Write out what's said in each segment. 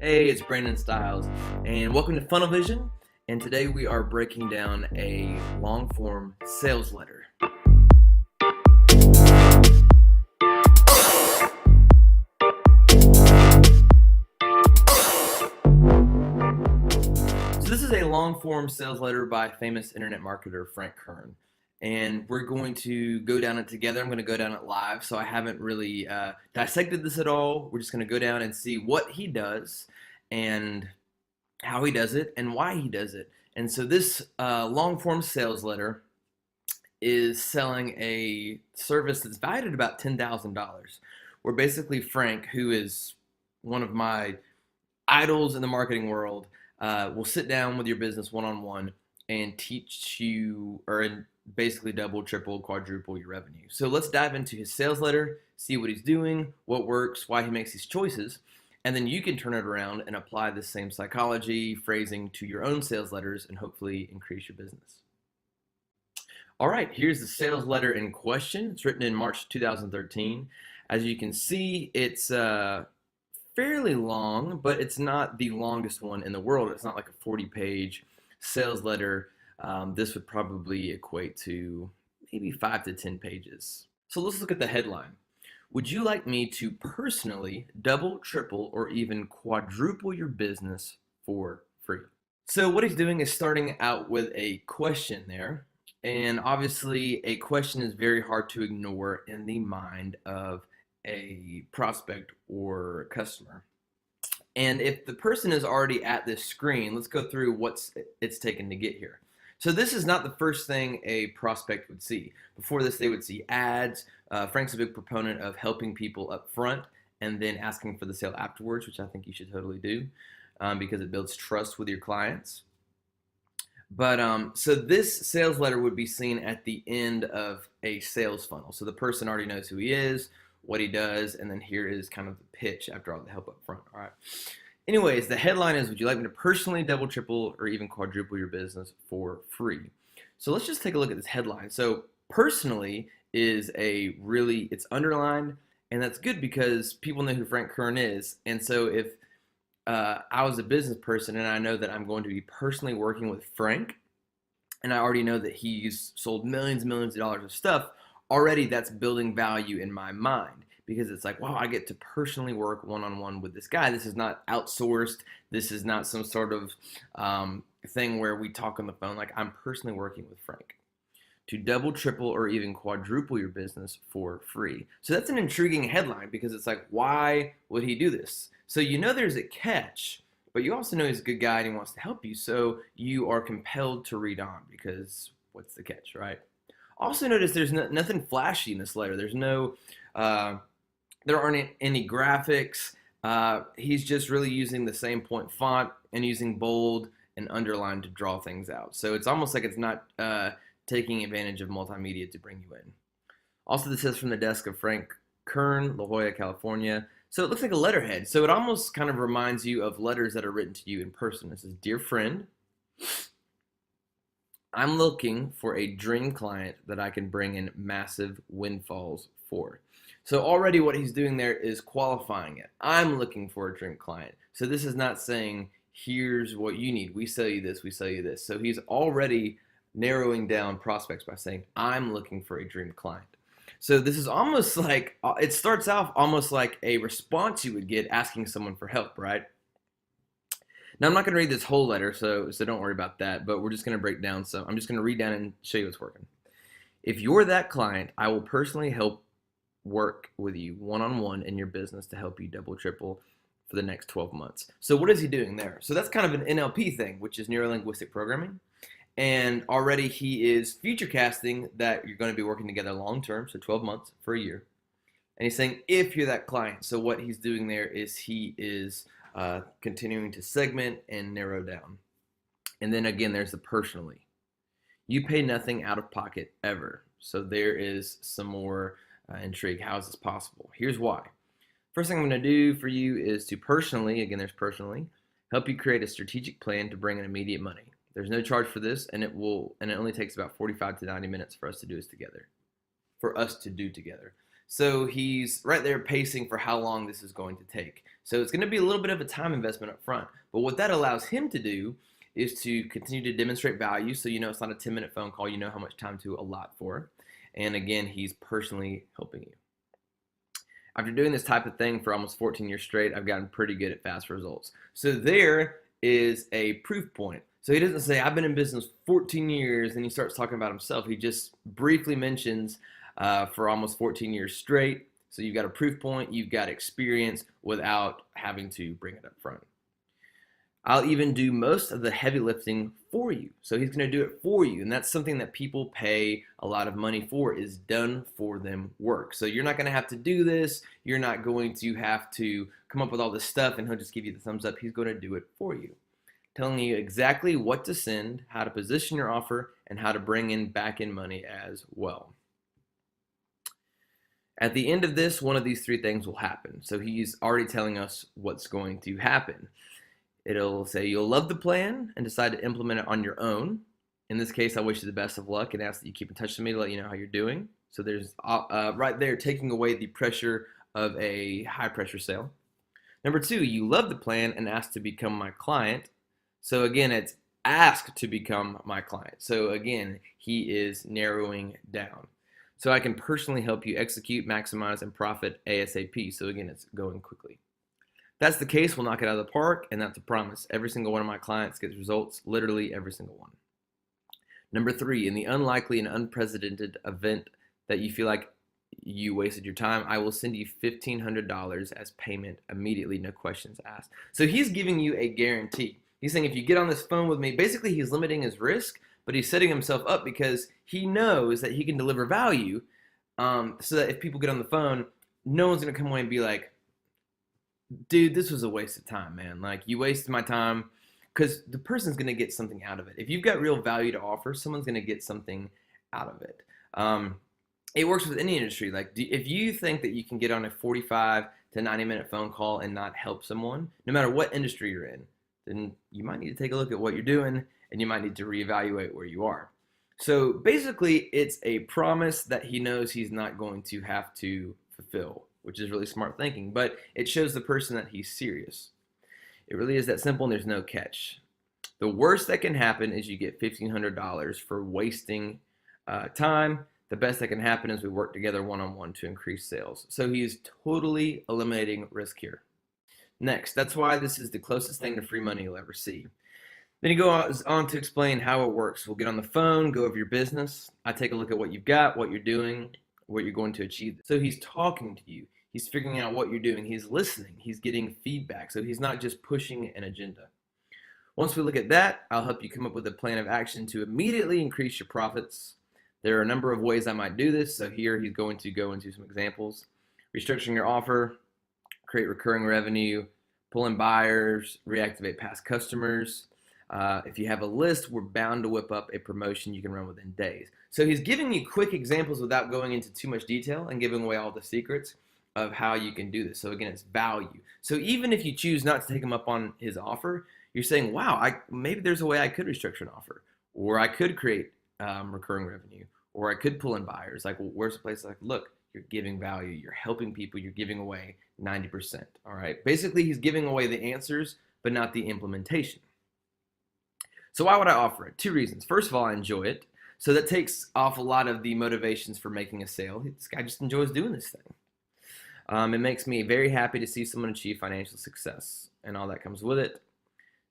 Hey, it's Brandon Stiles, and welcome to Funnel Vision. And today we are breaking down a long form sales letter. So, this is a long form sales letter by famous internet marketer Frank Kern. And we're going to go down it together. I'm going to go down it live, so I haven't really dissected this at all. We're just going to go down and see what he does and how he does it and why he does it. And so this long form sales letter is selling a service that's valued at about $10,000, where basically Frank, who is one of my idols in the marketing world, will sit down with your business one-on-one and teach you, or basically double, triple, quadruple your revenue. So let's dive into his sales letter, see what he's doing, what works, why he makes these choices, and then you can turn it around and apply the same psychology, phrasing to your own sales letters and hopefully increase your business. All right, here's the sales letter in question. It's written in March 2013. As you can see, it's fairly long, but it's not the longest one in the world. It's not like a 40-page sales letter. This would probably equate to maybe 5 to 10 pages. So let's look at the headline. Would you like me to personally double, triple, or even quadruple your business for free? So what he's doing is starting out with a question there. And obviously, a question is very hard to ignore in the mind of a prospect or customer. And if the person is already at this screen, let's go through what's it's taken to get here. So this is not the first thing a prospect would see. Before this, they would see ads. Frank's a big proponent of helping people up front and then asking for the sale afterwards, which I think you should totally do because it builds trust with your clients. But so this sales letter would be seen at the end of a sales funnel. So the person already knows who he is, what he does, and then here is kind of the pitch after all the help up front. All right. Anyways, the headline is, would you like me to personally double, triple, or even quadruple your business for free? So let's just take a look at this headline. So personally is it's underlined, and that's good because people know who Frank Kern is. And so if I was a business person and I know that I'm going to be personally working with Frank, and I already know that he's sold millions and millions of dollars of stuff, already that's building value in my mind because it's like, wow, I get to personally work one-on-one with this guy. This is not outsourced. This is not some sort of thing where we talk on the phone. Like, I'm personally working with Frank to double, triple, or even quadruple your business for free. So that's an intriguing headline because it's like, why would he do this? So you know there's a catch, but you also know he's a good guy and he wants to help you. So you are compelled to read on because what's the catch, right? Also notice there's nothing flashy in this letter. There's no, there aren't any graphics. He's just really using the same point font and using bold and underline to draw things out. So it's almost like it's not taking advantage of multimedia to bring you in. Also, this is from the desk of Frank Kern, La Jolla, California. So it looks like a letterhead. So it almost kind of reminds you of letters that are written to you in person. This is, dear friend, I'm looking for a dream client that I can bring in massive windfalls for. So already what he's doing there is qualifying it. I'm looking for a dream client. So this is not saying, here's what you need. We sell you this, we sell you this. So he's already narrowing down prospects by saying, I'm looking for a dream client. So this is almost like, it starts off almost like a response you would get asking someone for help, right? Now, I'm not going to read this whole letter, so don't worry about that, but we're just going to break down some. I'm just going to read down and show you what's working. If you're that client, I will personally help work with you one-on-one in your business to help you double, triple for the next 12 months. So what is he doing there? So that's kind of an NLP thing, which is neuro-linguistic programming. And already he is future casting that you're going to be working together long-term, so 12 months for a year. And he's saying, if you're that client. So what he's doing there is he is continuing to segment and narrow down. And then again, there's the personally. You pay nothing out of pocket ever. So there is some more intrigue. How is this possible? Here's why. First thing I'm going to do for you is to personally, again, there's personally, help you create a strategic plan to bring in immediate money. There's no charge for this, and it only takes about 45 to 90 minutes for us to do this together. So he's right there pacing for how long this is going to take. So it's going to be a little bit of a time investment up front. But what that allows him to do is to continue to demonstrate value. So you know it's not a 10-minute phone call. You know how much time to allot for. And again, he's personally helping you. After doing this type of thing for almost 14 years straight, I've gotten pretty good at fast results. So there is a proof point. So he doesn't say, I've been in business 14 years, and he starts talking about himself. He just briefly mentions for almost 14 years straight. So you've got a proof point, you've got experience without having to bring it up front. I'll even do most of the heavy lifting for you. So he's going to do it for you. And that's something that people pay a lot of money for, is done for them work. So you're not going to have to do this. You're not going to have to come up with all this stuff and he'll just give you the thumbs up. He's going to do it for you, telling you exactly what to send, how to position your offer, and how to bring in back-end money as well. At the end of this, one of these three things will happen. So he's already telling us what's going to happen. It'll say you'll love the plan and decide to implement it on your own. In this case, I wish you the best of luck and ask that you keep in touch with me to let you know how you're doing. So there's right there taking away the pressure of a high pressure sale. Number two, you love the plan and ask to become my client. So again, it's ask to become my client. So again, he is narrowing down. So I can personally help you execute, maximize, and profit ASAP. So again, it's going quickly. If that's the case, we'll knock it out of the park, and that's a promise. Every single one of my clients gets results, literally every single one. Number three, in the unlikely and unprecedented event that you feel like you wasted your time, I will send you $1,500 as payment immediately, no questions asked. So he's giving you a guarantee. He's saying if you get on this phone with me, basically he's limiting his risk, but he's setting himself up because he knows that he can deliver value, so that if people get on the phone, no one's going to come away and be like, dude, this was a waste of time, man. Like, you wasted my time, because the person's going to get something out of it. If you've got real value to offer, someone's going to get something out of it. It works with any industry. Like, if you think that you can get on a 45 to 90-minute phone call and not help someone, no matter what industry you're in, then you might need to take a look at what you're doing, and you might need to reevaluate where you are. So basically, it's a promise that he knows he's not going to have to fulfill, which is really smart thinking, but it shows the person that he's serious. It really is that simple, and there's no catch. The worst that can happen is you get $1,500 for wasting time. The best that can happen is we work together one-on-one to increase sales. So he's totally eliminating risk here. Next, that's why this is the closest thing to free money you'll ever see. Then he goes on to explain how it works. We'll get on the phone, go over your business. I take a look at what you've got, what you're doing, what you're going to achieve. So he's talking to you. He's figuring out what you're doing. He's listening. He's getting feedback. So he's not just pushing an agenda. Once we look at that, I'll help you come up with a plan of action to immediately increase your profits. There are a number of ways I might do this. So here he's going to go into some examples. Restructuring your offer, create recurring revenue, pull in buyers, reactivate past customers. If you have a list, we're bound to whip up a promotion you can run within days. So he's giving you quick examples without going into too much detail and giving away all the secrets of how you can do this. So again, it's value. So even if you choose not to take him up on his offer, you're saying, wow, maybe there's a way I could restructure an offer, or I could create recurring revenue, or I could pull in buyers. Like, well, where's the place like, look, you're giving value, you're helping people, you're giving away 90%. All right. Basically, he's giving away the answers, but not the implementation. So why would I offer it? Two reasons. First of all, I enjoy it. So that takes off a lot of the motivations for making a sale. This guy just enjoys doing this thing. It makes me very happy to see someone achieve financial success and all that comes with it.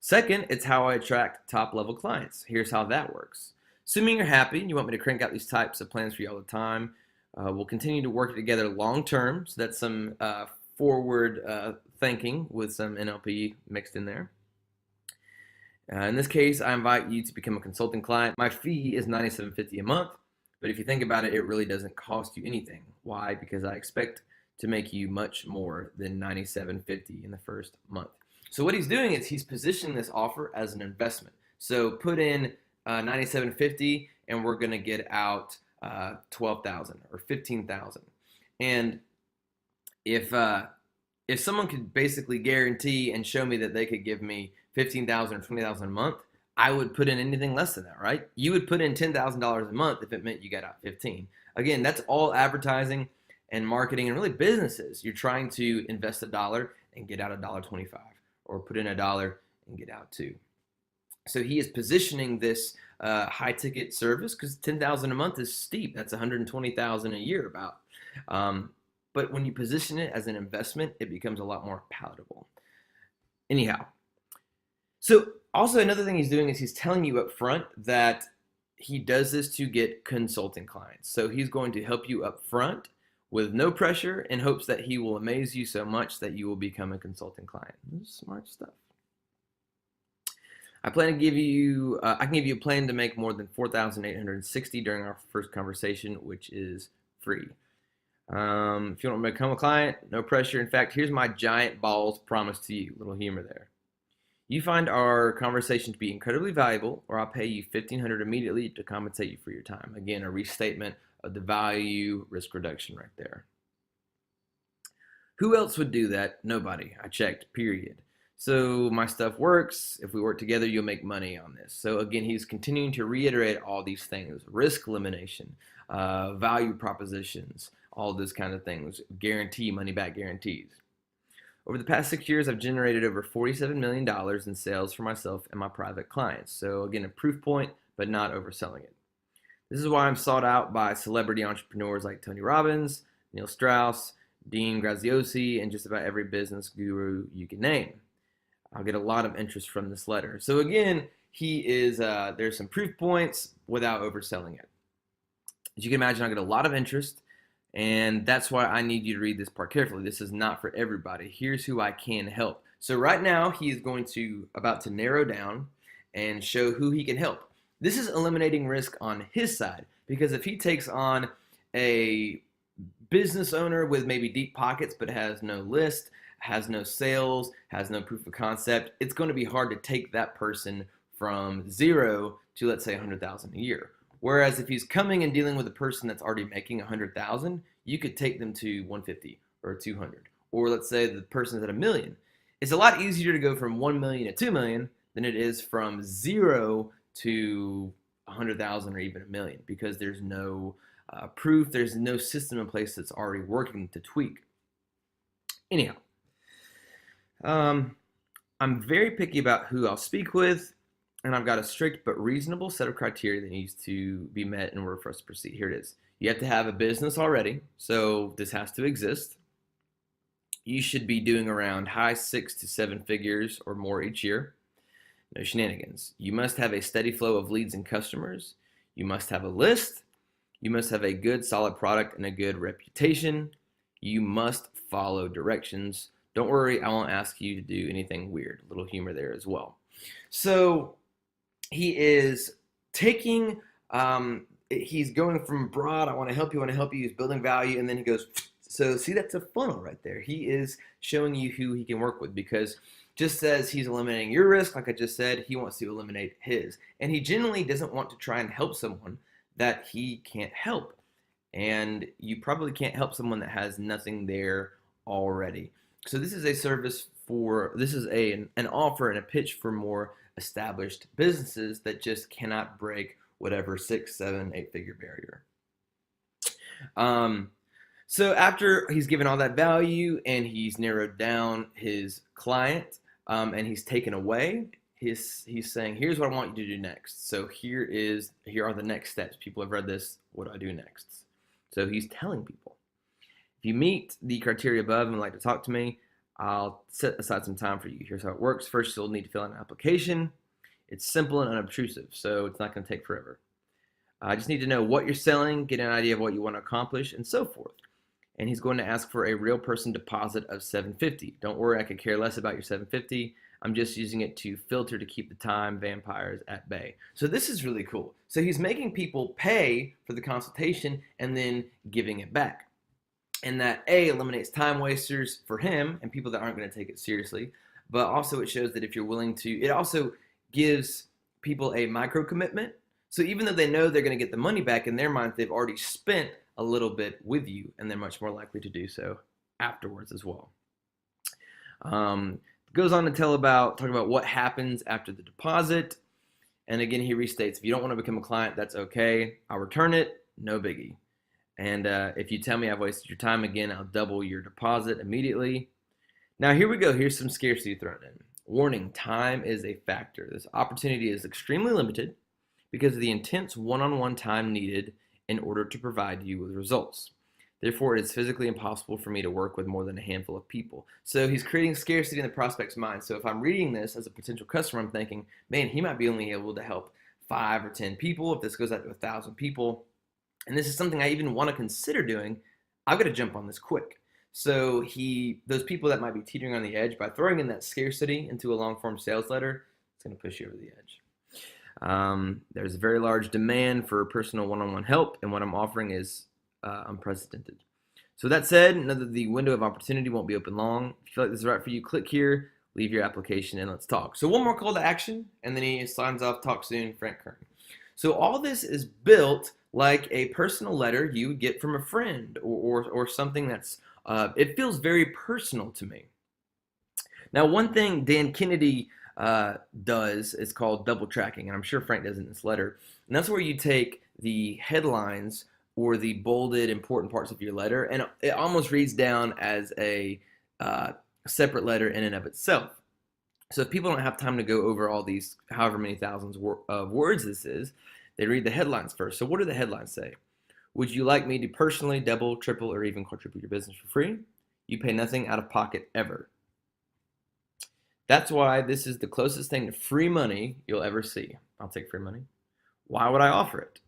Second, it's how I attract top-level clients. Here's how that works. Assuming you're happy and you want me to crank out these types of plans for you all the time, we'll continue to work together long-term. So that's some forward thinking with some NLP mixed in there. In this case, I invite you to become a consulting client. My fee is $97.50 a month, but if you think about it, it really doesn't cost you anything. Why? Because I expect to make you much more than $97.50 in the first month. So what he's doing is he's positioning this offer as an investment. So put in $97.50 and we're going to get out $12,000 or $15,000. And if someone could basically guarantee and show me that they could give me $15,000 or $20,000 a month, I would put in anything less than that, right? You would put in $10,000 a month if it meant you got out 15. Again, that's all advertising. and marketing and really businesses. You're trying to invest $1 and get out $1.25, or put in $1 and get out $2. So he is positioning this high ticket service, because $10,000 a month is steep. That's $120,000 a year about. But when you position it as an investment, it becomes a lot more palatable. Anyhow, so also another thing he's doing is he's telling you up front that he does this to get consulting clients. So he's going to help you up front with no pressure, in hopes that he will amaze you so much that you will become a consulting client. Smart stuff. I plan to give you, I can give you a plan to make more than $4,860 during our first conversation, which is free. If you want to become a client, no pressure. In fact, here's my giant balls promise to you. Little humor there. You find our conversation to be incredibly valuable, or I'll pay you $1,500 immediately to compensate you for your time. Again, a restatement of the value risk reduction right there. Who else would do that? Nobody. I checked, period. So my stuff works. If we work together, you'll make money on this. So again, he's continuing to reiterate all these things: risk elimination, value propositions, all those kind of things, guarantee, money back guarantees. Over the past 6 years, I've generated over $47 million in sales for myself and my private clients. So again, a proof point, but not overselling it. This is why I'm sought out by celebrity entrepreneurs like Tony Robbins, Neil Strauss, Dean Graziosi, and just about every business guru you can name. I'll get a lot of interest from this letter. So again, he is, there's some proof points without overselling it. As you can imagine, I'll get a lot of interest, and that's why I need you to read this part carefully. This is not for everybody. Here's who I can help. So right now, he's about to narrow down and show who he can help. This is eliminating risk on his side, because if he takes on a business owner with maybe deep pockets but has no list, has no sales, has no proof of concept, it's going to be hard to take that person from 0 to, let's say, $100,000 a year. Whereas if he's coming and dealing with a person that's already making $100,000, you could take them to 150 or 200. Or let's say the person's at $1 million. It's a lot easier to go from 1 million to 2 million than it is from 0 to 100,000 or even $1 million, because there's no proof, there's no system in place that's already working to tweak. Anyhow, I'm very picky about who I'll speak with, and I've got a strict but reasonable set of criteria that needs to be met in order for us to proceed. Here it is. You have to have a business already, so this has to exist. You should be doing around high 6 to 7 figures or more each year. No shenanigans. You must have a steady flow of leads and customers. You must have a list. You must have a good, solid product and a good reputation. You must follow directions. Don't worry, I won't ask you to do anything weird. A little humor there as well. So he is taking, he's going from broad, I want to help you, he's building value, and then he goes, so see, that's a funnel right there. He is showing you who he can work with, because just as he's eliminating your risk, like I just said, he wants to eliminate his. And he generally doesn't want to try and help someone that he can't help. And you probably can't help someone that has nothing there already. So this is a service this is an offer and a pitch for more established businesses that just cannot break whatever 6, 7, 8 figure barrier. So after he's given all that value and he's narrowed down his client, and he's taken away, he's saying, here's what I want you to do next. So here are the next steps. People have read this. What do I do next? So he's telling people, if you meet the criteria above and would like to talk to me, I'll set aside some time for you. Here's how it works. First, you'll need to fill out an application. It's simple and unobtrusive, so it's not going to take forever. I just need to know what you're selling, get an idea of what you want to accomplish, and so forth. And he's going to ask for a real person deposit of $750. Don't worry, I could care less about your $750. I'm just using it to filter to keep the time vampires at bay. So this is really cool. So he's making people pay for the consultation and then giving it back. And that eliminates time wasters for him and people that aren't going to take it seriously. But also it shows that if you're willing to, it also gives people a micro commitment. So even though they know they're going to get the money back, in their mind, they've already spent a little bit with you, and they're much more likely to do so afterwards as well. Goes on to talk about what happens after the deposit. And again, he restates, if you don't want to become a client, that's okay. I'll return it, no biggie. And if you tell me I've wasted your time again, I'll double your deposit immediately. Now, here we go. Here's some scarcity thrown in. Warning, time is a factor. This opportunity is extremely limited because of the intense one-on-one time needed in order to provide you with results. Therefore, it is physically impossible for me to work with more than a handful of people. So he's creating scarcity in the prospect's mind. So if I'm reading this as a potential customer, I'm thinking, man, he might be only able to help 5 or 10 people. If this goes out to 1,000 people, and this is something I even want to consider doing, I've got to jump on this quick. So those people that might be teetering on the edge, by throwing in that scarcity into a long form sales letter, it's going to push you over the edge. There's a very large demand for personal one-on-one help, and what I'm offering is unprecedented. So that said, know that the window of opportunity won't be open long. If you feel like this is right for you, click here, leave your application, and let's talk. So one more call to action, and then he signs off, talk soon, Frank Kern. So all this is built like a personal letter you would get from a friend or something that's, it feels very personal to me. Now, one thing Dan Kennedy does is called double tracking, and I'm sure Frank does in this letter. And that's where you take the headlines or the bolded important parts of your letter, and it almost reads down as a separate letter in and of itself. So if people don't have time to go over all these however many thousands of words this is, they read the headlines first. So what do the headlines say? Would you like me to personally double, triple, or even quadruple your business for free? You pay nothing out of pocket ever. That's why this is the closest thing to free money you'll ever see. I'll take free money. Why would I offer it?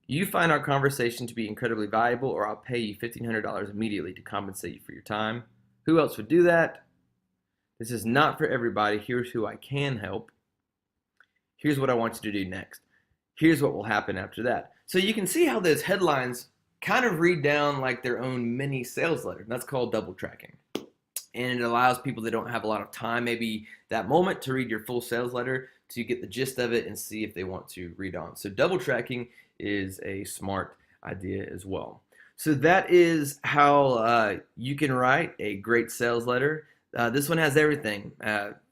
You find our conversation to be incredibly valuable, or I'll pay you $1,500 immediately to compensate you for your time. Who else would do that? This is not for everybody. Here's who I can help. Here's what I want you to do next. Here's what will happen after that. So you can see how those headlines kind of read down like their own mini sales letter. That's called double tracking. And it allows people that don't have a lot of time, maybe that moment, to read your full sales letter, to get the gist of it and see if they want to read on. So double tracking is a smart idea as well. So that is how you can write a great sales letter. This one has everything.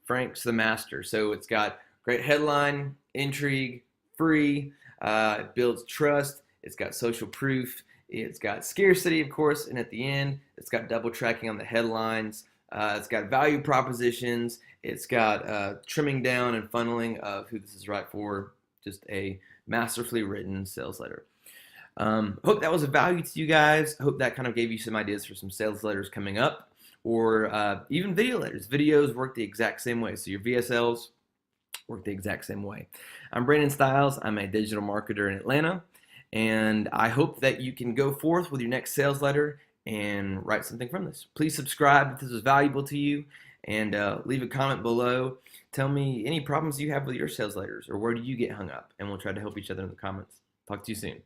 Frank's the master. So it's got great headline, intrigue, free, it builds trust, it's got social proof, it's got scarcity, of course, and at the end, it's got double tracking on the headlines, it's got value propositions, it's got trimming down and funneling of who this is right for. Just a masterfully written sales letter. Hope that was of value to you guys. Hope that kind of gave you some ideas for some sales letters coming up, or even video letters. Videos work the exact same way. So your VSLs work the exact same way. I'm Brandon Stiles. I'm a digital marketer in Atlanta, and I hope that you can go forth with your next sales letter and write something from this. Please subscribe if this was valuable to you, and leave a comment below. Tell me any problems you have with your sales letters, or where do you get hung up, and we'll try to help each other in the comments. Talk to you soon.